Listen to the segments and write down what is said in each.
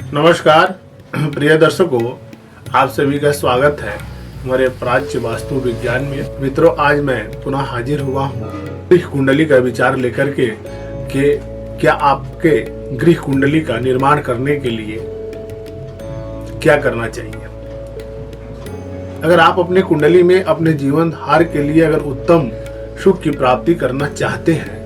नमस्कार प्रिय दर्शकों, आप सभी का स्वागत है हमारे प्राच्य वास्तु विज्ञान में। मित्रों, आज मैं पुनः हाजिर हुआ हूँ गृह कुंडली का विचार लेकर के कि क्या आपके गृह कुंडली का निर्माण करने के लिए क्या करना चाहिए। अगर आप अपने कुंडली में अपने जीवन धार के लिए अगर उत्तम सुख की प्राप्ति करना चाहते हैं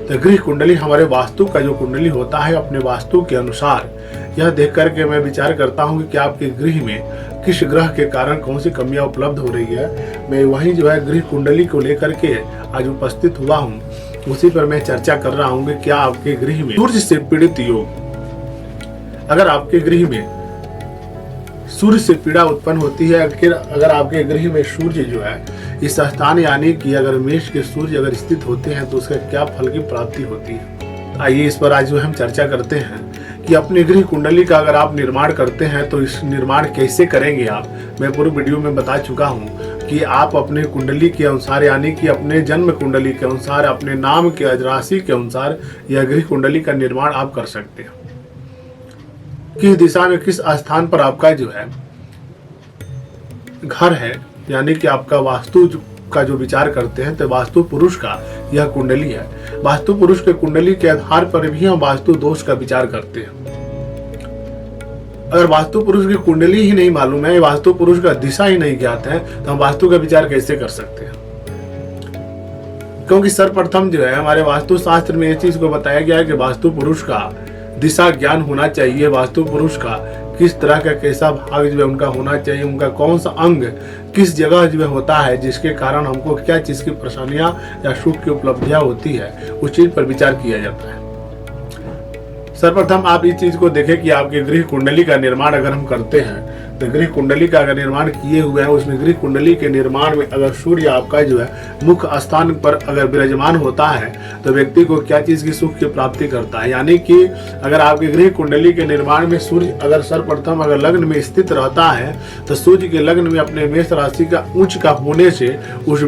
तो गृह कुंडली हमारे वास्तु का जो कुंडली होता है अपने वास्तु के अनुसार यह देख करके मैं विचार करता हूँ कि आपके गृह में किस ग्रह के कारण कौन सी कमियां उपलब्ध हो रही है। मैं वही जो है गृह कुंडली को लेकर के आज उपस्थित हुआ हूँ, उसी पर मैं चर्चा कर रहा हूँ कि क्या आपके गृह में सूर्य से पीड़ित योग, अगर आपके गृह में सूर्य से पीड़ा उत्पन्न होती है, अगर आपके गृह में सूर्य जो है इस स्थान यानी कि अगर मेष के सूर्य अगर स्थित होते हैं तो उसका क्या फल की प्राप्ति होती है। आइए इस पर आज जो हम चर्चा करते हैं कि अपने गृह कुंडली का अगर आप निर्माण करते हैं तो इस निर्माण कैसे करेंगे आप। मैं पूर्व वीडियो में बता चुका हूं कि आप अपने कुंडली के अनुसार यानी कि अपने जन्म कुंडली के अनुसार अपने नाम के राशि के अनुसार यह गृह कुंडली का निर्माण आप कर सकते हैं। किस दिशा में किस स्थान पर आपका जो है घर है यानी कि आपका वास्तु का जो विचार करते हैं तो वास्तु पुरुष का यह कुंडली है। वास्तु पुरुष के कुंडली के आधार पर भी हम वास्तु दोष का विचार करते हैं। अगर वास्तु पुरुष की कुंडली ही नहीं मालूम है, वास्तु पुरुष का दिशा ही नहीं ज्ञात है, तो हम वास्तु का विचार कैसे कर सकते हैं। क्योंकि सर्वप्रथम जो है हमारे वास्तु शास्त्र में इस चीज को बताया गया है कि वास्तु पुरुष का दिशा ज्ञान होना चाहिए। वास्तु पुरुष का किस तरह का कैसा भाग जो है उनका होना चाहिए, उनका कौन सा अंग किस जगह जो है होता है जिसके कारण हमको क्या चीज की परेशानियां या सुख की उपलब्धियां होती है, उस चीज पर विचार किया जाता है। सर्वप्रथम आप इस चीज को देखें कि आपके गृह कुंडली का निर्माण अगर हम करते हैं तो गृह कुंडली का अगर निर्माण किए हुए हैं उसमें गृह कुंडली के निर्माण में अगर सूर्य आपका जो है मुख्य स्थान पर अगर विराजमान होता है तो व्यक्ति को क्या चीज की सुख की प्राप्ति करता है। यानी कि अगर आपके गृह कुंडली के निर्माण में सूर्य अगर सर्वप्रथम अगर लग्न में स्थित रहता है तो सूर्य के लग्न में अपने मेष राशि का उच्च का होने से उस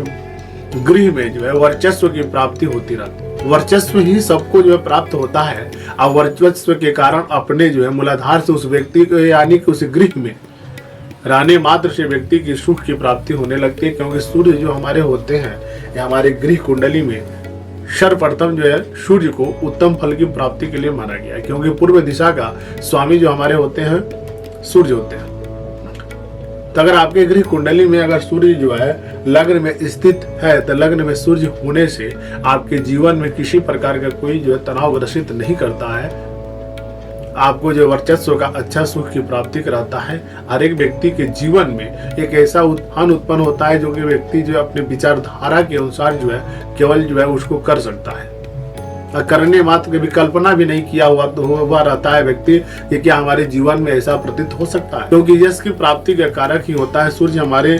गृह में जो है वर्चस्व की प्राप्ति होती रहती है। वर्चस्व ही सबको जो है प्राप्त होता है और वर्चस्व के कारण अपने जो है मूलाधार से उस व्यक्ति को यानी कि उस गृह में रहने मात्र से व्यक्ति की सुख की प्राप्ति होने लगती है। क्योंकि सूर्य जो हमारे होते हैं या हमारे गृह कुंडली में सर्वप्रथम जो है सूर्य को उत्तम फल की प्राप्ति के लिए माना गया है। क्योंकि पूर्व दिशा का स्वामी जो हमारे होते हैं सूर्य होते हैं। तो अगर आपके गृह कुंडली में अगर सूर्य जो है लग्न में स्थित है तो लग्न में सूर्य होने से आपके जीवन में किसी प्रकार का कोई जो है तनाव ग्रसित नहीं करता है। आपको जो वर्चस्व का अच्छा सुख की प्राप्ति कराता है। हर एक व्यक्ति के जीवन में एक ऐसा उत्थान उत्पन्न होता है जो कि व्यक्ति जो अपने विचारधारा के अनुसार जो है केवल जो है उसको कर सकता है और करने मात्र की कल्पना भी नहीं किया हुआ रहता है व्यक्ति कि क्या हमारे जीवन में ऐसा प्रतीत हो सकता है। क्योंकि यश की प्राप्ति का कारक ही होता है सूर्य। हमारे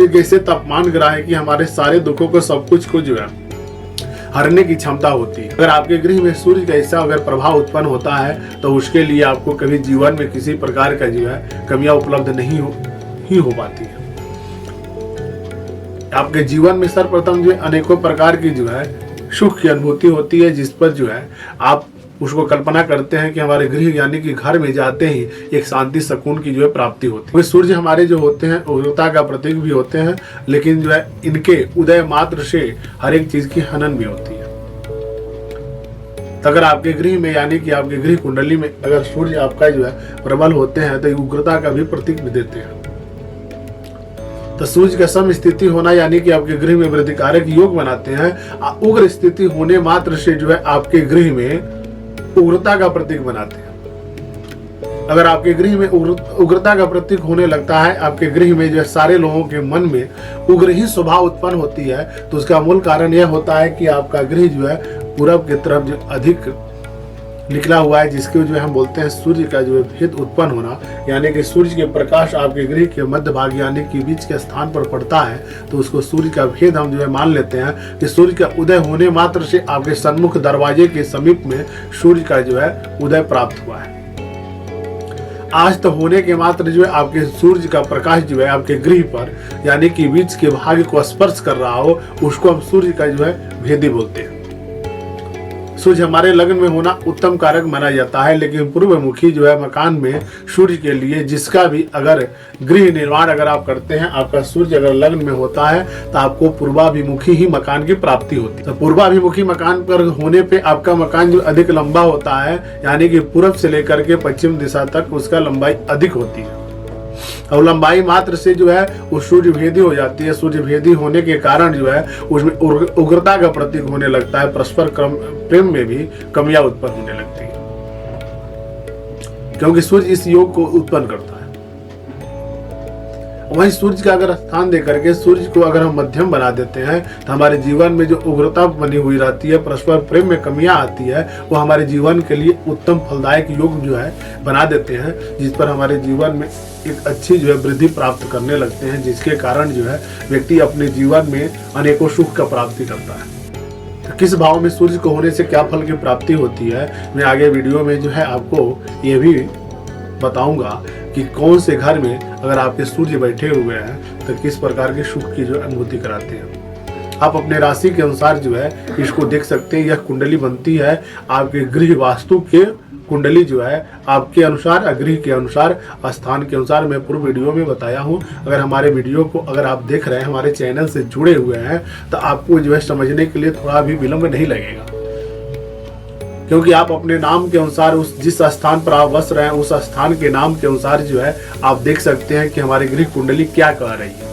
एक ऐसे तापमान ग्रह है कि हमारे सारे दुखों को सब कुछ को जो है हरने की क्षमता होती है। अगर आपके गृह में सूर्य का ऐसा अगर प्रभाव उत्पन्न होता है तो उसके लिए आपको कभी जीवन में किसी प्रकार का जो है कमियां उपलब्ध नहीं हो पाती है। आपके जीवन में सर्वप्रथम जो अनेकों प्रकार की जो है सुख की अनुभूति होती है जिस पर जो है आप उसको कल्पना करते हैं कि हमारे गृह यानी कि घर में जाते ही एक शांति सुकून की जो है प्राप्ति होती है। सूर्य हमारे जो होते हैं उग्रता का प्रतीक भी होते हैं, लेकिन जो है इनके उदय मात्र से हर एक चीज की हनन भी होती है। तो अगर आपके गृह में यानी कि आपके गृह कुंडली में अगर सूर्य आपका जो है प्रबल होते हैं तो उग्रता का भी प्रतीक भी देते हैं। तो सूर्य का सम स्थिति होना यानी कि आपके गृह में वृद्धिकारक योग बनाते हैं। उग्र स्थिति होने मात्र से जो है आपके गृह में उग्रता का प्रतीक बनाते हैं। अगर आपके गृह में उग्रता का प्रतीक होने लगता है, आपके गृह में जो सारे लोगों के मन में उग्र ही स्वभाव उत्पन्न होती है, तो उसका मूल कारण यह होता है कि आपका गृह जो है पूरब की तरफ जो अधिक निकला हुआ है, जिसके जो है हम बोलते हैं सूर्य का जो है भेद उत्पन्न होना। यानी कि सूर्य के प्रकाश आपके गृह के मध्य भाग यानी कि बीच के स्थान पर पड़ता है तो उसको सूर्य का भेद हम जो है मान लेते हैं कि सूर्य का उदय होने मात्र से आपके सन्मुख दरवाजे के समीप में सूर्य का जो है उदय प्राप्त हुआ है। आज तो होने के मात्र जो है आपके सूर्य का प्रकाश जो है आपके गृह पर यानी कि बीच के भाग को स्पर्श कर रहा हो, उसको हम सूर्य का जो है भेदी बोलते हैं। सूर्य हमारे लग्न में होना उत्तम कारक माना जाता है, लेकिन पूर्वमुखी जो है मकान में सूर्य के लिए जिसका भी अगर गृह निर्माण अगर आप करते हैं, आपका सूर्य अगर लग्न में होता है तो आपको पूर्वाभिमुखी ही मकान की प्राप्ति होती है। तो पूर्वाभिमुखी मकान पर होने पे आपका मकान जो अधिक लंबा होता है, यानी कि पूर्व से लेकर के पश्चिम दिशा तक उसका लंबाई अधिक होती है, और लंबाई मात्र से जो है वो सूर्य भेदी हो जाती है। सूर्य भेदी होने के कारण जो है उसमें उग्रता का प्रतीक होने लगता है, परस्पर प्रेम में भी कमियां उत्पन्न होने लगती है, क्योंकि सूर्य इस योग को उत्पन्न करता है। वहीं सूर्य का अगर स्थान दे करके सूर्य को अगर हम मध्यम बना देते हैं तो हमारे जीवन में जो उग्रता बनी हुई रहती है, परस्पर प्रेम में कमियां आती है, वो हमारे जीवन के लिए उत्तम फलदायक योग जो है बना देते हैं, जिस पर हमारे जीवन में एक अच्छी जो है वृद्धि प्राप्त करने लगते हैं, जिसके कारण जो है व्यक्ति अपने जीवन में अनेकों सुख का प्राप्ति करता है। तो किस भाव में सूर्य को होने से क्या फल की प्राप्ति होती है, मैं आगे वीडियो में जो है आपको ये भी बताऊंगा कि कौन से घर में अगर आपके सूर्य बैठे हुए हैं तो किस प्रकार के सुख की जो अनुभूति कराते हैं। आप अपने राशि के अनुसार जो है इसको देख सकते हैं। यह कुंडली बनती है आपके गृह वास्तु के कुंडली जो है आपके अनुसार, गृह के अनुसार, स्थान के अनुसार मैं पूर्व वीडियो में बताया हूँ। अगर हमारे वीडियो को अगर आप देख रहे हैं, हमारे चैनल से जुड़े हुए हैं, तो आपको जो है समझने के लिए थोड़ा भी विलंब नहीं लगेगा, क्योंकि आप अपने नाम के अनुसार उस जिस स्थान पर आप बस रहे हैं उस स्थान के नाम के अनुसार जो है आप देख सकते हैं कि हमारी गृह कुंडली क्या कह रही है।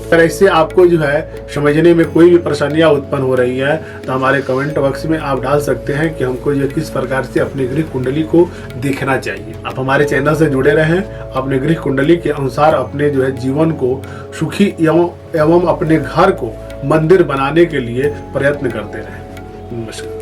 अगर ऐसे आपको जो है समझने में कोई भी परेशानियां उत्पन्न हो रही है तो हमारे कमेंट बॉक्स में आप डाल सकते हैं कि हमको जो किस प्रकार से अपनी गृह कुंडली को देखना चाहिए। आप हमारे चैनल से जुड़े रहें, अपने गृह कुंडली के अनुसार अपने जो है जीवन को सुखी एवं अपने घर को मंदिर बनाने के लिए प्रयत्न करते रहें। नमस्कार।